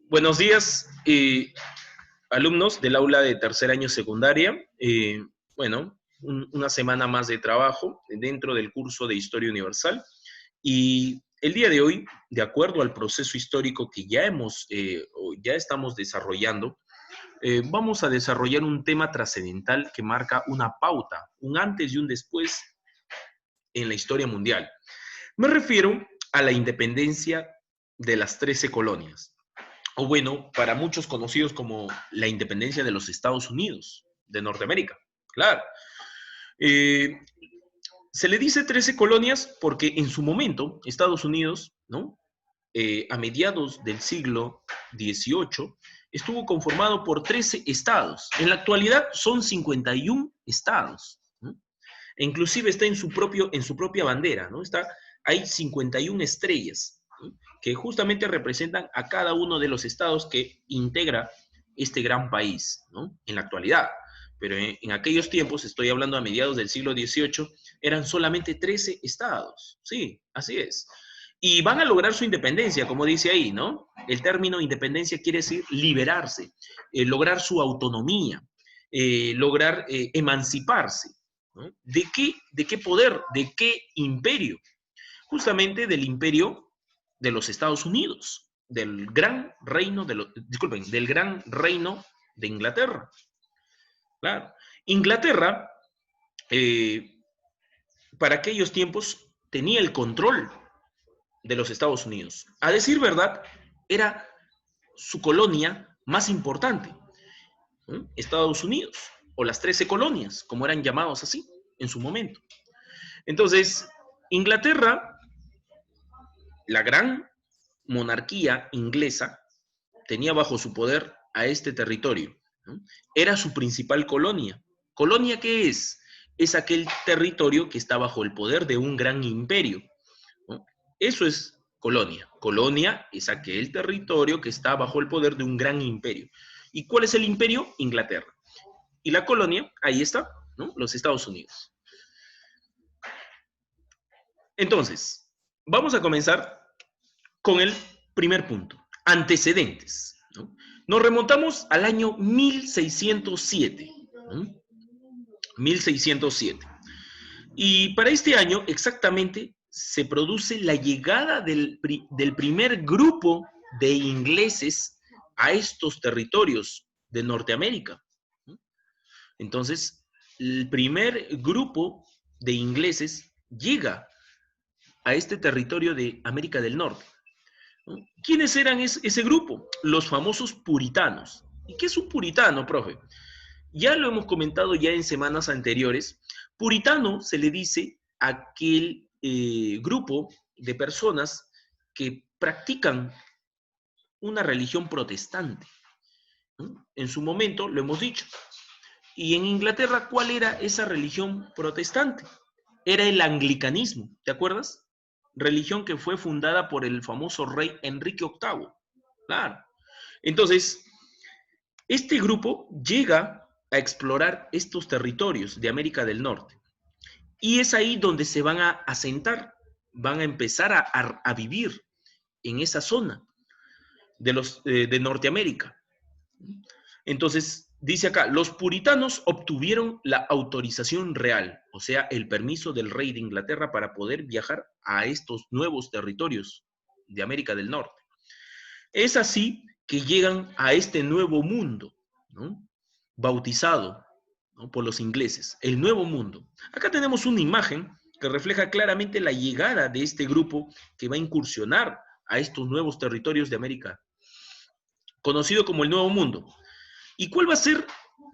Buenos días, alumnos del aula de tercer año secundaria. Una semana más de trabajo dentro del curso de Historia Universal. Y el día de hoy, de acuerdo al proceso histórico que ya estamos desarrollando, vamos a desarrollar un tema trascendental que marca una pauta, un antes y un después en la historia mundial. Me refiero a la independencia de las 13 colonias, o bueno, para muchos conocidos como la independencia de los Estados Unidos, de Norteamérica. Claro. Eh, Se le dice 13 colonias porque en su momento Estados Unidos, ¿no? A mediados del siglo XVIII, estuvo conformado por 13 estados. En la actualidad son 51 estados, ¿no? E inclusive está en su propia bandera, ¿no? Hay 51 estrellas, ¿no? Que justamente representan a cada uno de los estados que integra este gran país, ¿no? En la actualidad. Pero en aquellos tiempos, estoy hablando a mediados del siglo XVIII, eran solamente 13 estados. Sí, así es. Y van a lograr su independencia, como dice ahí, ¿no? El término independencia quiere decir liberarse, lograr su autonomía, lograr emanciparse, ¿no? ¿De qué poder? ¿De qué imperio? Justamente del imperio de los Estados Unidos, del gran reino del gran reino de Inglaterra. Claro. Inglaterra, eh, para aquellos tiempos, tenía el control de los Estados Unidos. A decir verdad, era su colonia más importante, ¿no? Estados Unidos, o las 13 colonias, como eran llamados así en su momento. Entonces, Inglaterra, la gran monarquía inglesa, tenía bajo su poder a este territorio, ¿no? Era su principal colonia. ¿Colonia qué es? Es aquel territorio que está bajo el poder de un gran imperio, ¿no? Eso es colonia. Colonia es aquel territorio que está bajo el poder de un gran imperio. ¿Y cuál es el imperio? Inglaterra. Y la colonia, ahí está, ¿no? Los Estados Unidos. Entonces, vamos a comenzar con el primer punto, antecedentes, ¿no? Nos remontamos al año 1607, ¿no? 1607. Y para este año exactamente se produce la llegada del primer grupo de ingleses a estos territorios de Norteamérica, ¿no? Entonces, el primer grupo de ingleses llega a este territorio de América del Norte, ¿no? ¿Quiénes eran ese grupo? Los famosos puritanos. ¿Y qué es un puritano, profe? Ya lo hemos comentado ya en semanas anteriores. Puritano se le dice a aquel grupo de personas que practican una religión protestante, ¿no? En su momento lo hemos dicho. Y en Inglaterra, ¿cuál era esa religión protestante? Era el anglicanismo, ¿te acuerdas? Religión que fue fundada por el famoso rey Enrique VIII. Claro. Entonces, este grupo llega a explorar estos territorios de América del Norte y es ahí donde se van a asentar, van a empezar a vivir en esa zona de Norteamérica. Entonces, dice acá, los puritanos obtuvieron la autorización real, o sea, el permiso del rey de Inglaterra para poder viajar a estos nuevos territorios de América del Norte. Es así que llegan a este nuevo mundo, ¿no? Bautizado, ¿no? Por los ingleses, el nuevo mundo. Acá tenemos una imagen que refleja claramente la llegada de este grupo que va a incursionar a estos nuevos territorios de América, conocido como el Nuevo Mundo. ¿Y cuál va a ser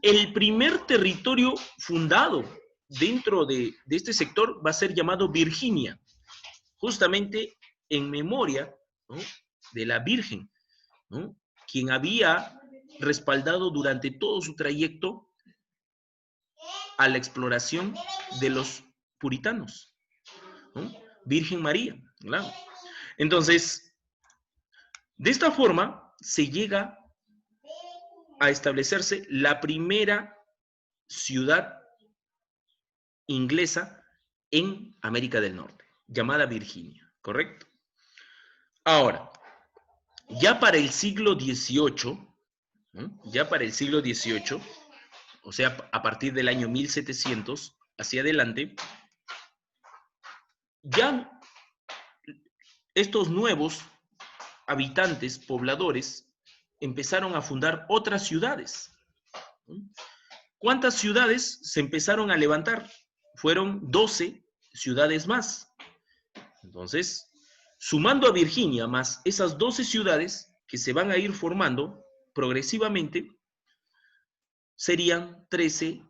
el primer territorio fundado dentro de este sector? Va a ser llamado Virginia, justamente en memoria, ¿no? De la Virgen, ¿no? Quien había respaldado durante todo su trayecto a la exploración de los puritanos, ¿no? Virgen María, claro. Entonces, de esta forma se llega a establecerse la primera ciudad inglesa en América del Norte, llamada Virginia, ¿correcto? Ahora, Ya para el siglo XVIII, ¿no? Ya para el siglo XVIII, o sea, a partir del año 1700 hacia adelante, ya estos nuevos habitantes, pobladores, empezaron a fundar otras ciudades. ¿Cuántas ciudades se empezaron a levantar? Fueron 12 ciudades más. Entonces, sumando a Virginia más esas 12 ciudades que se van a ir formando progresivamente, serían 13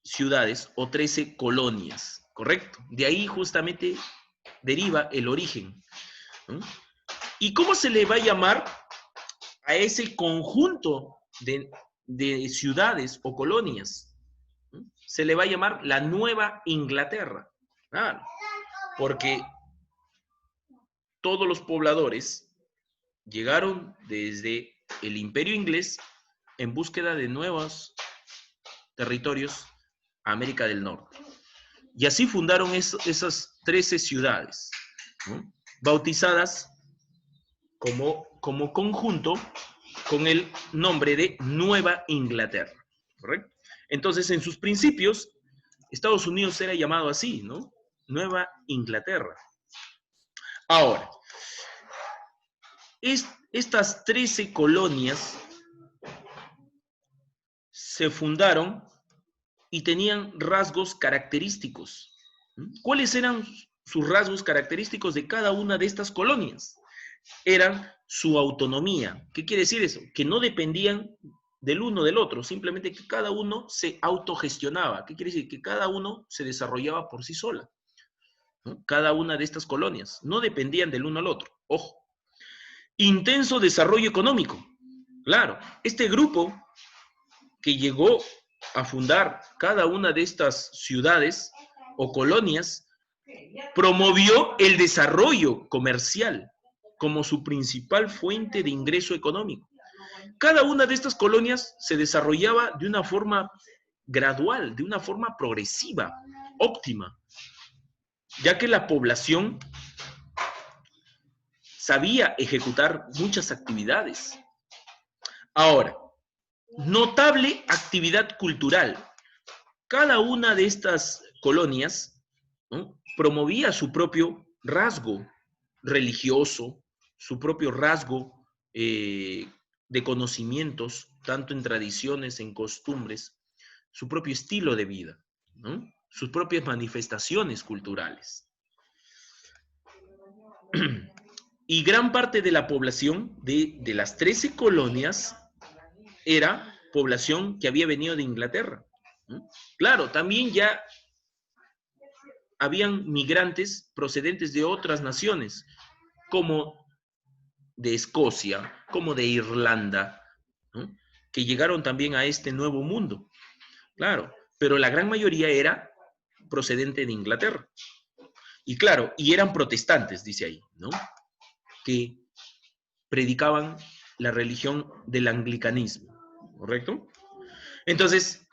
ciudades o 13 colonias, ¿correcto? De ahí justamente deriva el origen, ¿no? ¿Y cómo se le va a llamar a ese conjunto de ciudades o colonias? ¿No? Se le va a llamar la Nueva Inglaterra. Claro, porque todos los pobladores llegaron desde el Imperio Inglés en búsqueda de nuevos territorios a América del Norte. Y así fundaron esas 13 ciudades, ¿no? Bautizadas como conjunto con el nombre de Nueva Inglaterra, ¿correcto? Entonces, en sus principios, Estados Unidos era llamado así, ¿no? Nueva Inglaterra. Ahora, estas 13 colonias se fundaron y tenían rasgos característicos. ¿Cuáles eran sus rasgos característicos de cada una de estas colonias? Eran su autonomía. ¿Qué quiere decir eso? Que no dependían del uno del otro, simplemente que cada uno se autogestionaba. ¿Qué quiere decir? Que cada uno se desarrollaba por sí sola, ¿no? Cada una de estas colonias no dependían del uno al otro. Ojo. Intenso desarrollo económico. Claro, este grupo que llegó a fundar cada una de estas ciudades o colonias promovió el desarrollo comercial como su principal fuente de ingreso económico. Cada una de estas colonias se desarrollaba de una forma gradual, de una forma progresiva, óptima, ya que la población sabía ejecutar muchas actividades. Ahora, notable actividad cultural. Cada una de estas colonias, ¿no?, promovía su propio rasgo religioso, su propio rasgo de conocimientos, tanto en tradiciones, en costumbres, su propio estilo de vida, ¿no?, sus propias manifestaciones culturales. Y gran parte de la población de las 13 colonias era población que había venido de Inglaterra, ¿no? Claro, también ya habían migrantes procedentes de otras naciones, como de Escocia, como de Irlanda, ¿no?, que llegaron también a este nuevo mundo. Claro, pero la gran mayoría era procedente de Inglaterra. Y claro, y eran protestantes, dice ahí, ¿no?, que predicaban la religión del anglicanismo, ¿correcto? Entonces,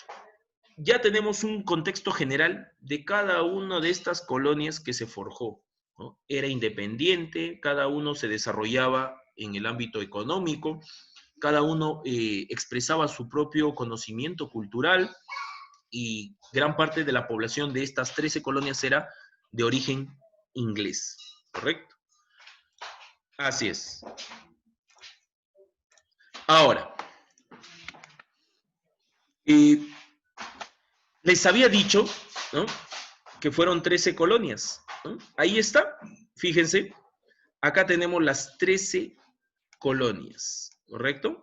ya tenemos un contexto general de cada una de estas colonias que se forjó, ¿no? Era independiente, cada uno se desarrollaba en el ámbito económico, cada uno expresaba su propio conocimiento cultural y gran parte de la población de estas 13 colonias era de origen inglés, ¿correcto? Así es. Ahora, les había dicho, ¿no?, que fueron 13 colonias, ¿no? Ahí está, fíjense, acá tenemos las 13 colonias, ¿correcto?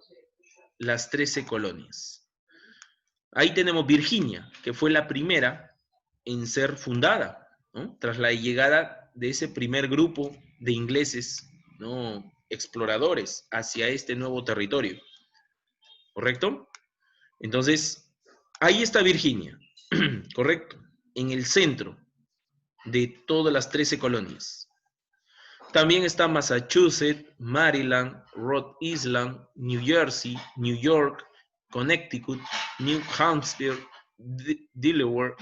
Las 13 colonias. Ahí tenemos Virginia, que fue la primera en ser fundada, ¿no?, tras la llegada de ese primer grupo de ingleses, ¿no?, exploradores hacia este nuevo territorio, ¿correcto? Entonces, ahí está Virginia, correcto, en el centro de todas las 13 colonias. También está Massachusetts, Maryland, Rhode Island, New Jersey, New York, Connecticut, New Hampshire, Delaware,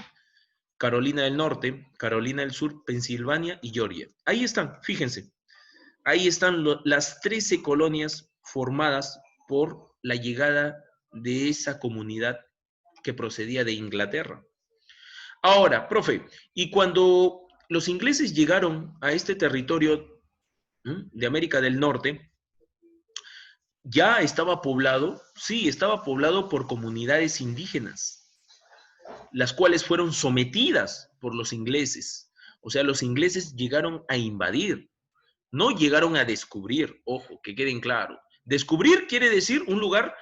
Carolina del Norte, Carolina del Sur, Pensilvania y Georgia. Ahí están, fíjense. Ahí están las 13 colonias formadas por la llegada de esa comunidad que procedía de Inglaterra. Ahora, profe, y cuando los ingleses llegaron a este territorio de América del Norte, ya estaba poblado, sí, estaba poblado por comunidades indígenas, las cuales fueron sometidas por los ingleses. O sea, los ingleses llegaron a invadir, no llegaron a descubrir, ojo, que queden claro. Descubrir quiere decir un lugar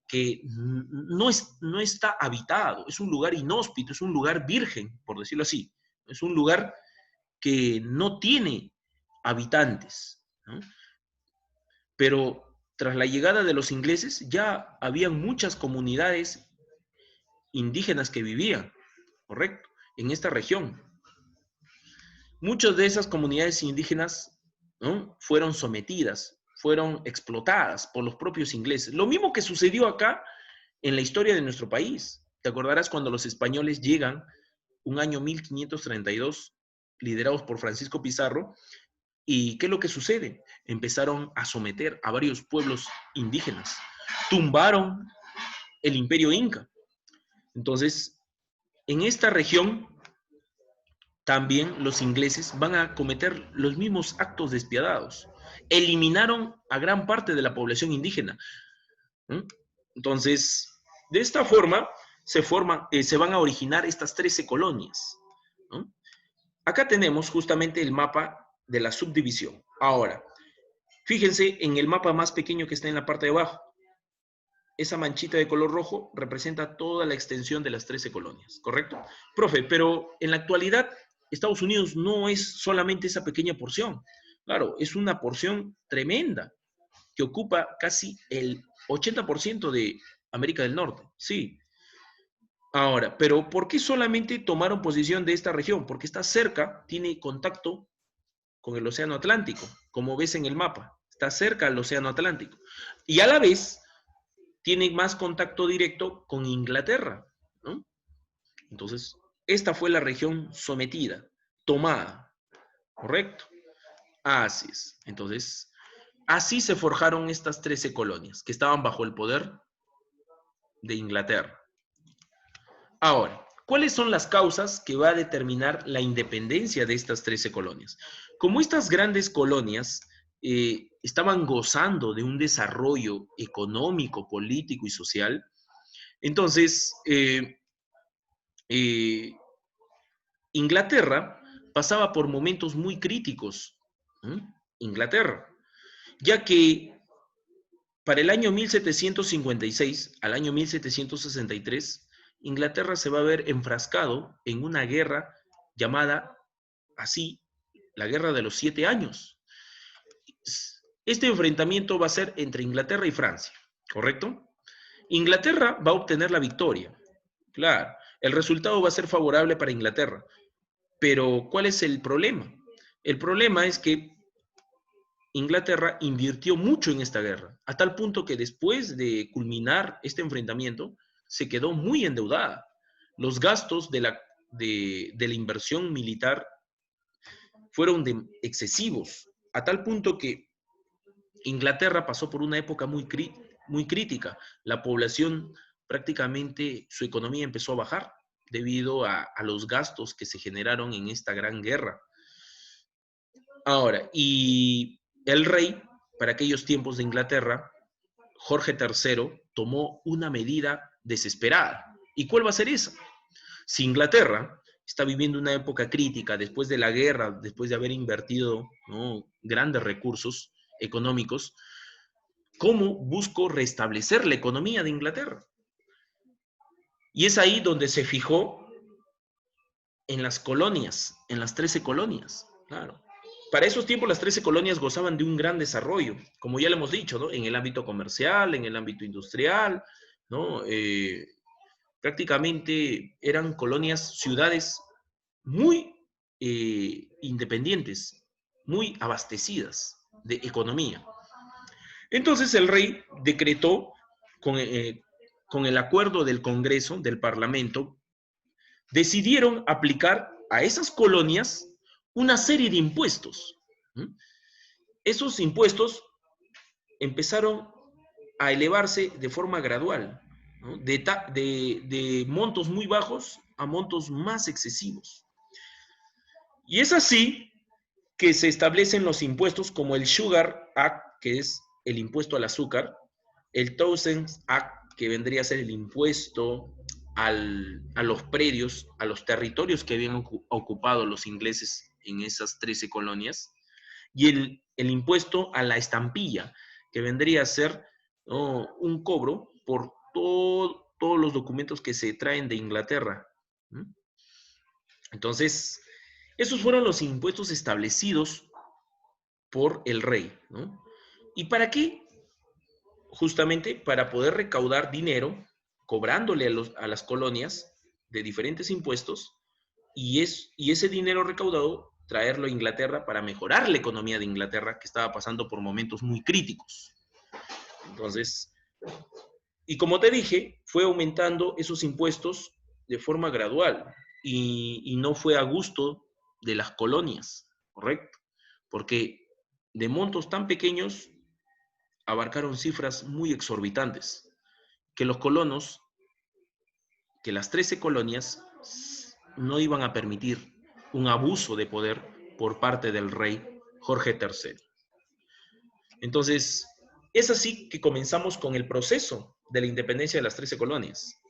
que no está habitado, es un lugar inhóspito, es un lugar virgen, por decirlo así. Es un lugar que no tiene habitantes, ¿no? Pero tras la llegada de los ingleses ya habían muchas comunidades indígenas que vivían, ¿correcto? En esta región. Muchas de esas comunidades indígenas, ¿no?, fueron sometidas, fueron explotadas por los propios ingleses. Lo mismo que sucedió acá en la historia de nuestro país. Te acordarás cuando los españoles llegan, un año 1532, liderados por Francisco Pizarro, y ¿qué es lo que sucede? Empezaron a someter a varios pueblos indígenas, tumbaron el imperio inca. Entonces, en esta región también los ingleses van a cometer los mismos actos despiadados. Eliminaron a gran parte de la población indígena. ¿Mm? Entonces, de esta forma se van a originar estas 13 colonias, ¿no? Acá tenemos justamente el mapa de la subdivisión. Ahora, fíjense en el mapa más pequeño que está en la parte de abajo. Esa manchita de color rojo representa toda la extensión de las 13 colonias, ¿correcto? Profe, pero en la actualidad Estados Unidos no es solamente esa pequeña porción. Claro, es una porción tremenda que ocupa casi el 80% de América del Norte. Sí. Ahora, pero ¿por qué solamente tomaron posición de esta región? Porque está cerca, tiene contacto con el Océano Atlántico, como ves en el mapa. Está cerca al Océano Atlántico. Y a la vez tiene más contacto directo con Inglaterra, ¿no? Entonces, esta fue la región sometida, tomada, ¿correcto? Así es. Entonces, así se forjaron estas 13 colonias que estaban bajo el poder de Inglaterra. Ahora, ¿cuáles son las causas que va a determinar la independencia de estas 13 colonias? Como estas grandes colonias estaban gozando de un desarrollo económico, político y social, entonces Inglaterra pasaba por momentos muy críticos. ¿Mm? Inglaterra, ya que para el año 1756 al año 1763, Inglaterra se va a ver enfrascado en una guerra llamada así, la Guerra de los 7 Años. Este enfrentamiento va a ser entre Inglaterra y Francia, ¿correcto? Inglaterra va a obtener la victoria, claro, el resultado va a ser favorable para Inglaterra, pero ¿cuál es el problema? El problema es que Inglaterra invirtió mucho en esta guerra, a tal punto que después de culminar este enfrentamiento, se quedó muy endeudada. Los gastos de la inversión militar fueron excesivos, a tal punto que Inglaterra pasó por una época muy crítica. La población, prácticamente su economía empezó a bajar debido a los gastos que se generaron en esta gran guerra. Ahora, y el rey, para aquellos tiempos de Inglaterra, Jorge III, tomó una medida desesperada. ¿Y cuál va a ser esa? Si Inglaterra está viviendo una época crítica después de la guerra, después de haber invertido, ¿no?, grandes recursos económicos, ¿cómo busco restablecer la economía de Inglaterra? Y es ahí donde se fijó en las colonias, en las 13 colonias, claro. Para esos tiempos las 13 colonias gozaban de un gran desarrollo, como ya lo hemos dicho, ¿no?, en el ámbito comercial, en el ámbito industrial, ¿no? Prácticamente eran colonias, ciudades muy independientes, muy abastecidas de economía. Entonces el rey decretó, con el acuerdo del Congreso, del Parlamento, decidieron aplicar a esas colonias una serie de impuestos. ¿Mm? esos impuestos empezaron a elevarse de forma gradual, ¿no? De montos muy bajos a montos más excesivos. Y es así que se establecen los impuestos como el Sugar Act, que es el impuesto al azúcar, el Townsend Act, que vendría a ser el impuesto a los predios, a los territorios que habían ocupado los ingleses en esas 13 colonias, y el impuesto a la estampilla, que vendría a ser, ¿no?, un cobro por todos los documentos que se traen de Inglaterra. ¿Mm? Entonces, esos fueron los impuestos establecidos por el rey, ¿no? ¿Y para qué? Justamente para poder recaudar dinero, cobrándole a las colonias de diferentes impuestos, y ese dinero recaudado traerlo a Inglaterra para mejorar la economía de Inglaterra, que estaba pasando por momentos muy críticos. Entonces, y como te dije, fue aumentando esos impuestos de forma gradual y no fue a gusto de las colonias, ¿correcto? Porque de montos tan pequeños abarcaron cifras muy exorbitantes, que los colonos, que las 13 colonias no iban a permitir un abuso de poder por parte del rey Jorge III. Entonces, es así que comenzamos con el proceso de la independencia de las 13 colonias.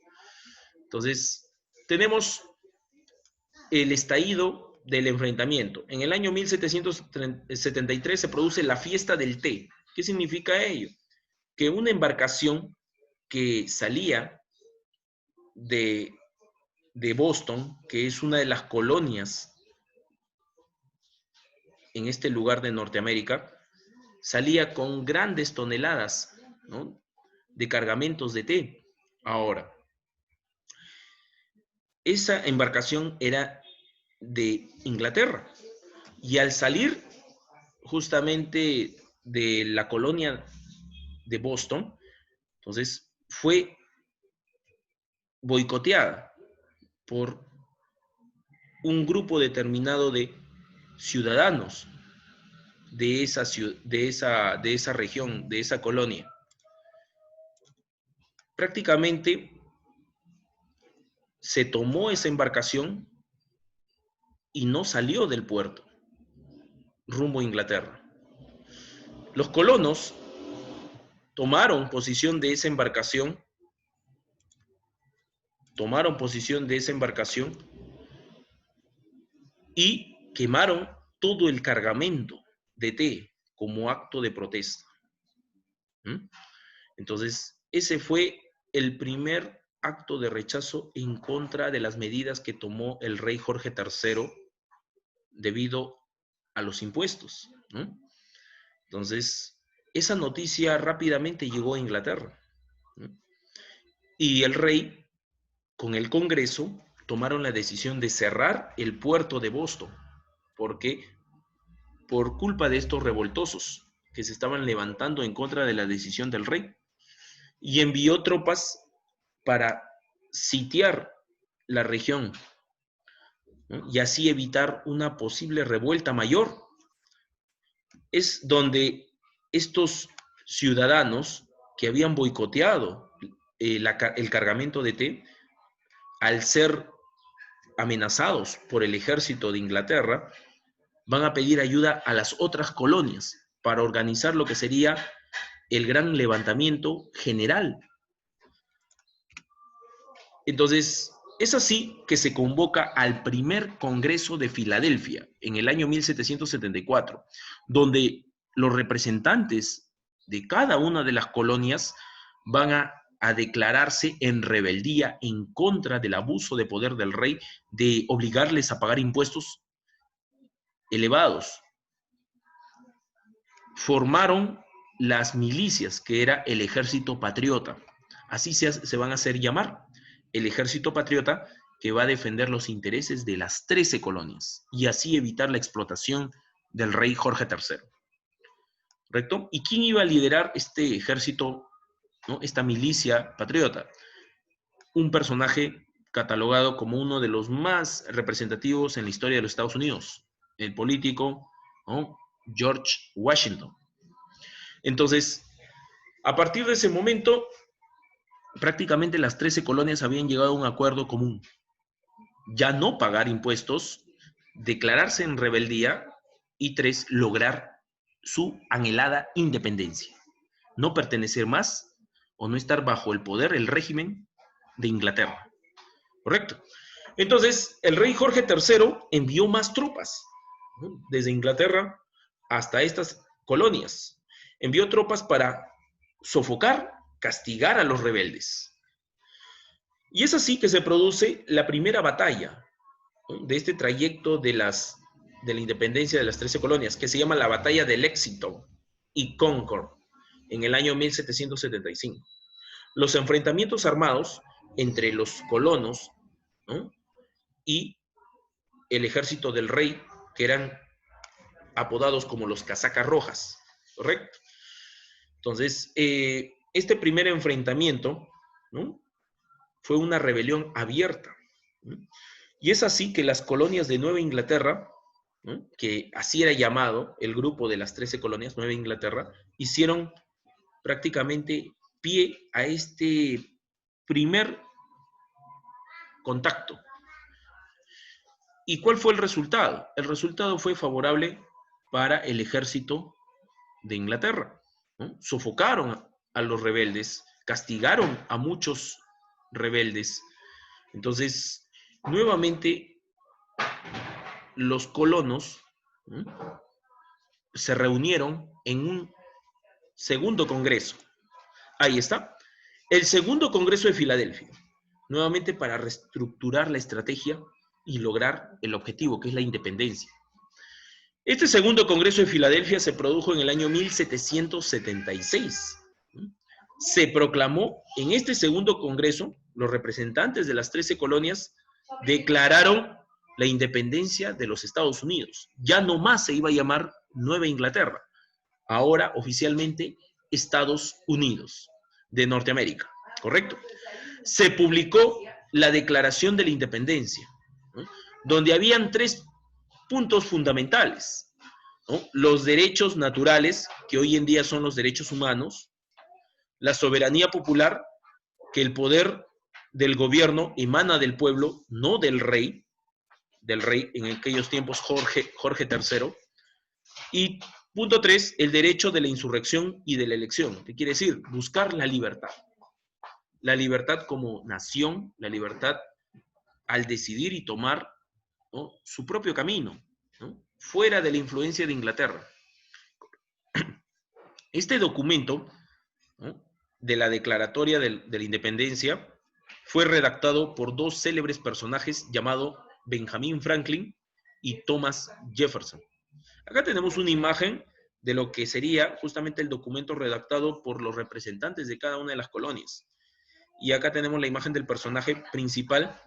Entonces, tenemos el estallido del enfrentamiento. En el año 1773 se produce la fiesta del té. ¿Qué significa ello? Que una embarcación que salía de, de Boston, que es una de las colonias en este lugar de Norteamérica, salía con grandes toneladas, ¿no?, de cargamentos de té. Ahora, esa embarcación era de Inglaterra y al salir justamente de la colonia de Boston, entonces fue boicoteada por un grupo determinado de ciudadanos de esa región, de esa colonia. Prácticamente se tomó esa embarcación y no salió del puerto rumbo a Inglaterra. Los colonos tomaron posición de esa embarcación, y quemaron todo el cargamento de té como acto de protesta. ¿Mm? Entonces, ese fue el primer acto de rechazo en contra de las medidas que tomó el rey Jorge III debido a los impuestos, ¿no? Entonces, esa noticia rápidamente llegó a Inglaterra, ¿no? Y el rey, con el Congreso, tomaron la decisión de cerrar el puerto de Boston, porque por culpa de estos revoltosos que se estaban levantando en contra de la decisión del rey, y envió tropas para sitiar la región, ¿no?, y así evitar una posible revuelta mayor. Es donde estos ciudadanos que habían boicoteado el cargamento de té, al ser amenazados por el ejército de Inglaterra, van a pedir ayuda a las otras colonias para organizar lo que sería el gran levantamiento general. Entonces, es así que se convoca al primer Congreso de Filadelfia en el año 1774, donde los representantes de cada una de las colonias van a declararse en rebeldía en contra del abuso de poder del rey de obligarles a pagar impuestos elevados. Formaron las milicias, que era el ejército patriota. Así se van a hacer llamar, el ejército patriota, que va a defender los intereses de las 13 colonias y así evitar la explotación del rey Jorge III. ¿Correcto? ¿Y quién iba a liderar este ejército, ¿no?, esta milicia patriota? Un personaje catalogado como uno de los más representativos en la historia de los Estados Unidos, el político, ¿no?, George Washington. Entonces, a partir de ese momento, prácticamente las 13 colonias habían llegado a un acuerdo común. Ya no pagar impuestos, declararse en rebeldía y 3, lograr su anhelada independencia. No pertenecer más o no estar bajo el poder, el régimen de Inglaterra. ¿Correcto? Entonces, el rey Jorge III envió más tropas, ¿no?, desde Inglaterra hasta estas colonias. Envió tropas para sofocar, castigar a los rebeldes. Y es así que se produce la primera batalla, ¿no?, de este trayecto de la independencia de las 13 colonias, que se llama la Batalla de Lexington y Concord, en el año 1775. Los enfrentamientos armados entre los colonos, ¿no?, y el ejército del rey, que eran apodados como los casacas rojas, ¿correcto? Entonces, este primer enfrentamiento, ¿no?, fue una rebelión abierta, ¿no? Y es así que las colonias de Nueva Inglaterra, ¿no?, que así era llamado el grupo de las 13 colonias, Nueva Inglaterra, hicieron prácticamente pie a este primer contacto. ¿Y cuál fue el resultado? El resultado fue favorable para el ejército de Inglaterra, ¿no? Sofocaron a los rebeldes, castigaron a muchos rebeldes. Entonces, nuevamente, los colonos, ¿no?, se reunieron en un segundo congreso. Ahí está. El segundo congreso de Filadelfia, nuevamente para reestructurar la estrategia y lograr el objetivo, que es la independencia. Este segundo congreso de Filadelfia se produjo en el año 1776. Se proclamó en este segundo congreso, los representantes de las 13 colonias declararon la independencia de los Estados Unidos. Ya no más se iba a llamar Nueva Inglaterra, ahora oficialmente Estados Unidos de Norteamérica, ¿correcto? Se publicó la Declaración de la Independencia, ¿no?, donde habían 3 puntos fundamentales, ¿no? Los derechos naturales, que hoy en día son los derechos humanos, la soberanía popular, que el poder del gobierno emana del pueblo, no del rey en aquellos tiempos Jorge III, y punto 3, el derecho de la insurrección y de la elección, que quiere decir buscar la libertad como nación, la libertad al decidir y tomar, ¿no?, su propio camino, ¿no?, fuera de la influencia de Inglaterra. Este documento, ¿no?, de la Declaratoria de la Independencia fue redactado por 2 célebres personajes llamados Benjamin Franklin y Thomas Jefferson. Acá tenemos una imagen de lo que sería justamente el documento redactado por los representantes de cada una de las colonias. Y acá tenemos la imagen del personaje principal,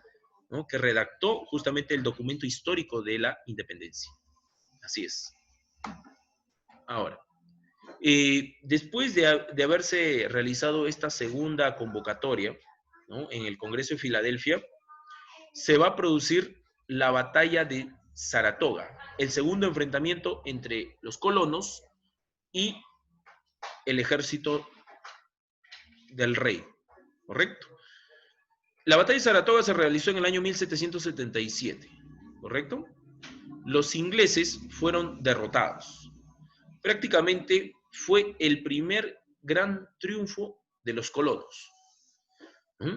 ¿no?, que redactó justamente el documento histórico de la independencia. Así es. Ahora, después de haberse realizado esta segunda convocatoria, ¿no?, en el Congreso de Filadelfia, se va a producir la batalla de Saratoga, el segundo enfrentamiento entre los colonos y el ejército del rey, ¿correcto? La batalla de Saratoga se realizó en el año 1777, ¿correcto? Los ingleses fueron derrotados. Prácticamente fue el primer gran triunfo de los colonos, ¿sí?,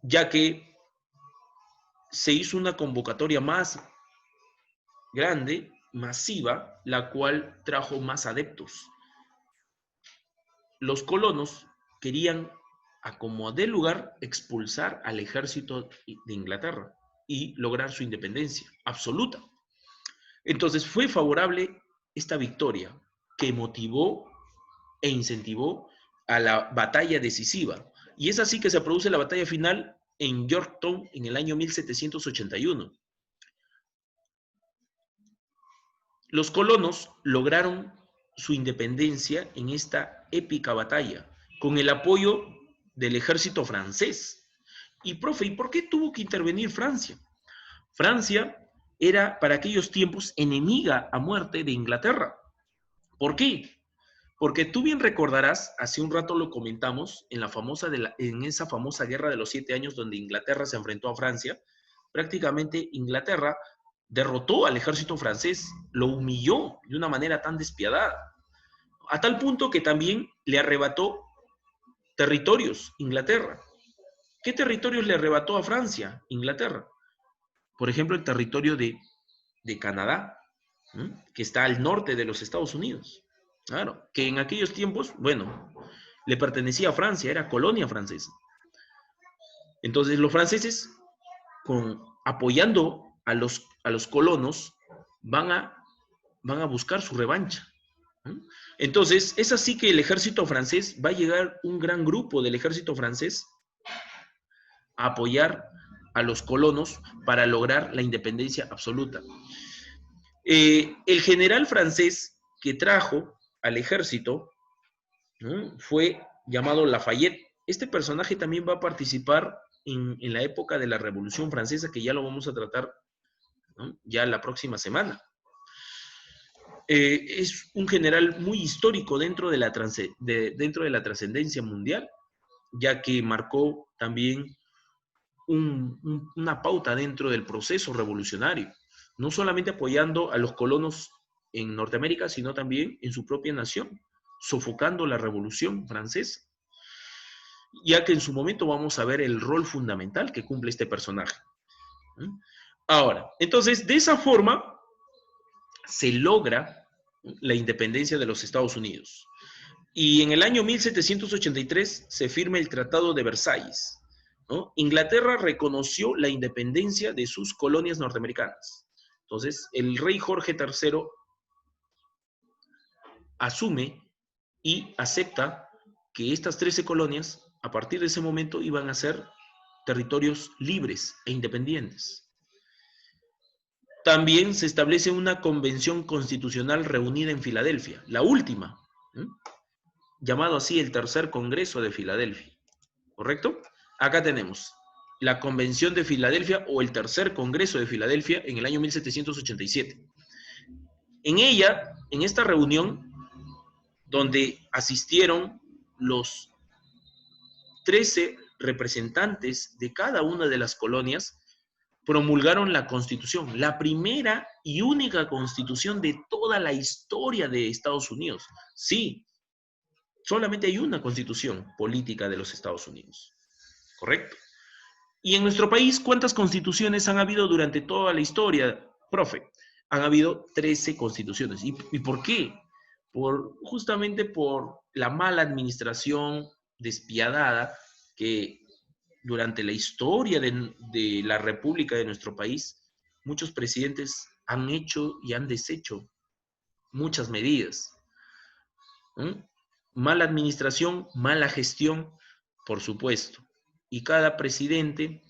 ya que se hizo una convocatoria más grande, masiva, la cual trajo más adeptos. Los colonos querían, a como dé lugar, expulsar al ejército de Inglaterra y lograr su independencia absoluta. Entonces fue favorable esta victoria que motivó e incentivó a la batalla decisiva. Y es así que se produce la batalla final en Yorktown en el año 1781. Los colonos lograron su independencia en esta épica batalla, con el apoyo del ejército francés. Y, profe, ¿y por qué tuvo que intervenir Francia? Francia era para aquellos tiempos enemiga a muerte de Inglaterra. ¿Por qué? Porque tú bien recordarás, hace un rato lo comentamos, en esa famosa guerra de los 7 años donde Inglaterra se enfrentó a Francia, prácticamente Inglaterra derrotó al ejército francés, lo humilló de una manera tan despiadada, a tal punto que también le arrebató territorios, Inglaterra. ¿Qué territorios le arrebató a Francia, Inglaterra? Por ejemplo, el territorio de Canadá, ¿no? Que está al norte de los Estados Unidos. Claro, que en aquellos tiempos, bueno, le pertenecía a Francia, era colonia francesa. Entonces los franceses, apoyando a los colonos, van a, van a buscar su revancha. ¿No? Entonces, es así que el ejército francés, va a llegar un gran grupo del ejército francés a apoyar a los colonos para lograr la independencia absoluta. El general francés que trajo al ejército, ¿no?, fue llamado Lafayette. Este personaje también va a participar en la época de la Revolución Francesa, que ya lo vamos a tratar, ¿no?, ya la próxima semana. Es un general muy histórico dentro de la trascendencia mundial, ya que marcó también una pauta dentro del proceso revolucionario, no solamente apoyando a los colonos en Norteamérica, sino también en su propia nación, sofocando la Revolución Francesa, ya que en su momento vamos a ver el rol fundamental que cumple este personaje. Ahora, entonces, de esa forma se logra la independencia de los Estados Unidos. Y en el año 1783 se firma el Tratado de Versalles, ¿no? Inglaterra reconoció la independencia de sus colonias norteamericanas. Entonces, el rey Jorge III asume y acepta que estas 13 colonias, a partir de ese momento, iban a ser territorios libres e independientes. También se establece una convención constitucional reunida en Filadelfia, la última, ¿no?, llamado así el Tercer Congreso de Filadelfia, ¿correcto? Acá tenemos la Convención de Filadelfia o el Tercer Congreso de Filadelfia en el año 1787. En ella, en esta reunión, donde asistieron los 13 representantes de cada una de las colonias, promulgaron la Constitución, la primera y única Constitución de toda la historia de Estados Unidos. Sí, solamente hay una Constitución política de los Estados Unidos, ¿correcto? Y en nuestro país, ¿cuántas constituciones han habido durante toda la historia, profe? Han habido 13 constituciones. ¿Y por qué? Justamente por la mala administración despiadada que durante la historia de la República de nuestro país, muchos presidentes han hecho y han deshecho muchas medidas. ¿Mm? Mala administración, mala gestión, por supuesto. Y cada presidente,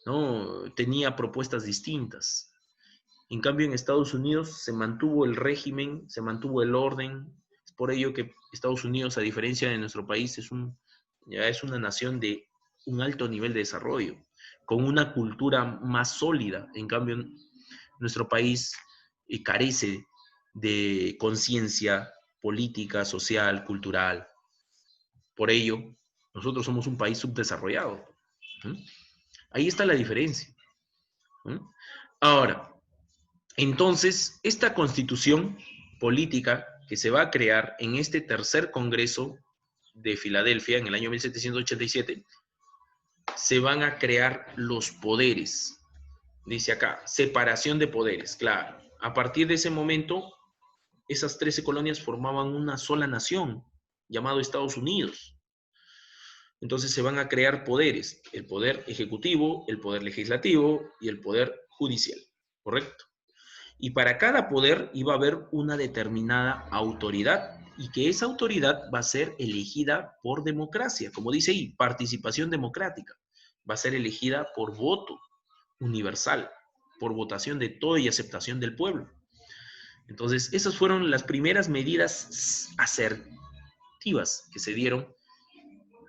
¿no?, tenía propuestas distintas. En cambio, en Estados Unidos se mantuvo el régimen, se mantuvo el orden. Es por ello que Estados Unidos, a diferencia de nuestro país, ya es una nación de un alto nivel de desarrollo, con una cultura más sólida. En cambio, nuestro país carece de conciencia política, social, cultural. Por ello, nosotros somos un país subdesarrollado. ¿Sí? Ahí está la diferencia. ¿Sí? Ahora, entonces, esta constitución política que se va a crear en este tercer congreso de Filadelfia en el año 1787, se van a crear los poderes. Dice acá, separación de poderes, claro. A partir de ese momento, esas 13 colonias formaban una sola nación, llamado Estados Unidos. Entonces se van a crear poderes, el poder ejecutivo, el poder legislativo y el poder judicial, ¿correcto? Y para cada poder iba a haber una determinada autoridad y que esa autoridad va a ser elegida por democracia, como dice ahí, participación democrática. Va a ser elegida por voto universal, por votación de todo y aceptación del pueblo. Entonces, esas fueron las primeras medidas asertivas que se dieron,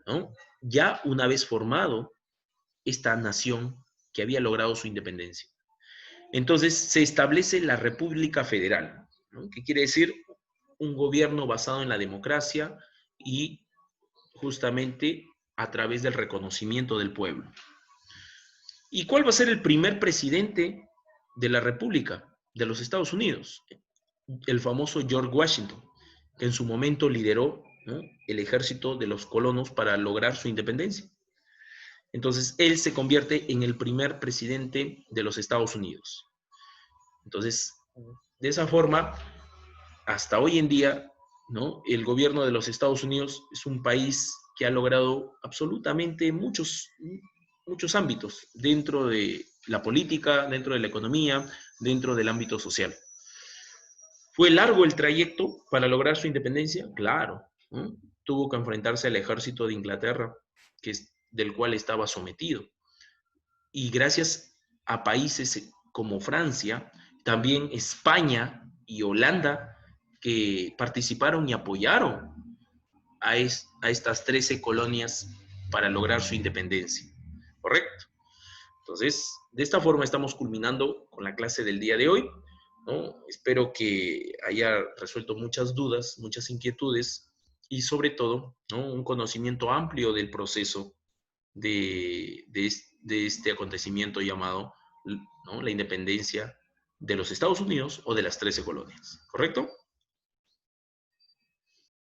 ¿no?, ya una vez formado esta nación que había logrado su independencia. Entonces se establece la República Federal, ¿no? Que quiere decir un gobierno basado en la democracia y justamente a través del reconocimiento del pueblo. ¿Y cuál va a ser el primer presidente de la República de los Estados Unidos? El famoso George Washington, que en su momento lideró, ¿no?, el ejército de los colonos para lograr su independencia. Entonces, él se convierte en el primer presidente de los Estados Unidos. Entonces, de esa forma, hasta hoy en día, ¿no?, el gobierno de los Estados Unidos es un país que ha logrado absolutamente muchos ámbitos dentro de la política, dentro de la economía, dentro del ámbito social. ¿Fue largo el trayecto para lograr su independencia? Claro, ¿no? Tuvo que enfrentarse al ejército de Inglaterra, del cual estaba sometido. Y gracias a países como Francia, también España y Holanda, que participaron y apoyaron a estas 13 colonias para lograr su independencia. ¿Correcto? Entonces, de esta forma estamos culminando con la clase del día de hoy, ¿no? Espero que haya resuelto muchas dudas, muchas inquietudes y sobre todo, ¿no?, un conocimiento amplio del proceso de este acontecimiento llamado, ¿no?, la independencia de los Estados Unidos o de las 13 colonias. ¿Correcto?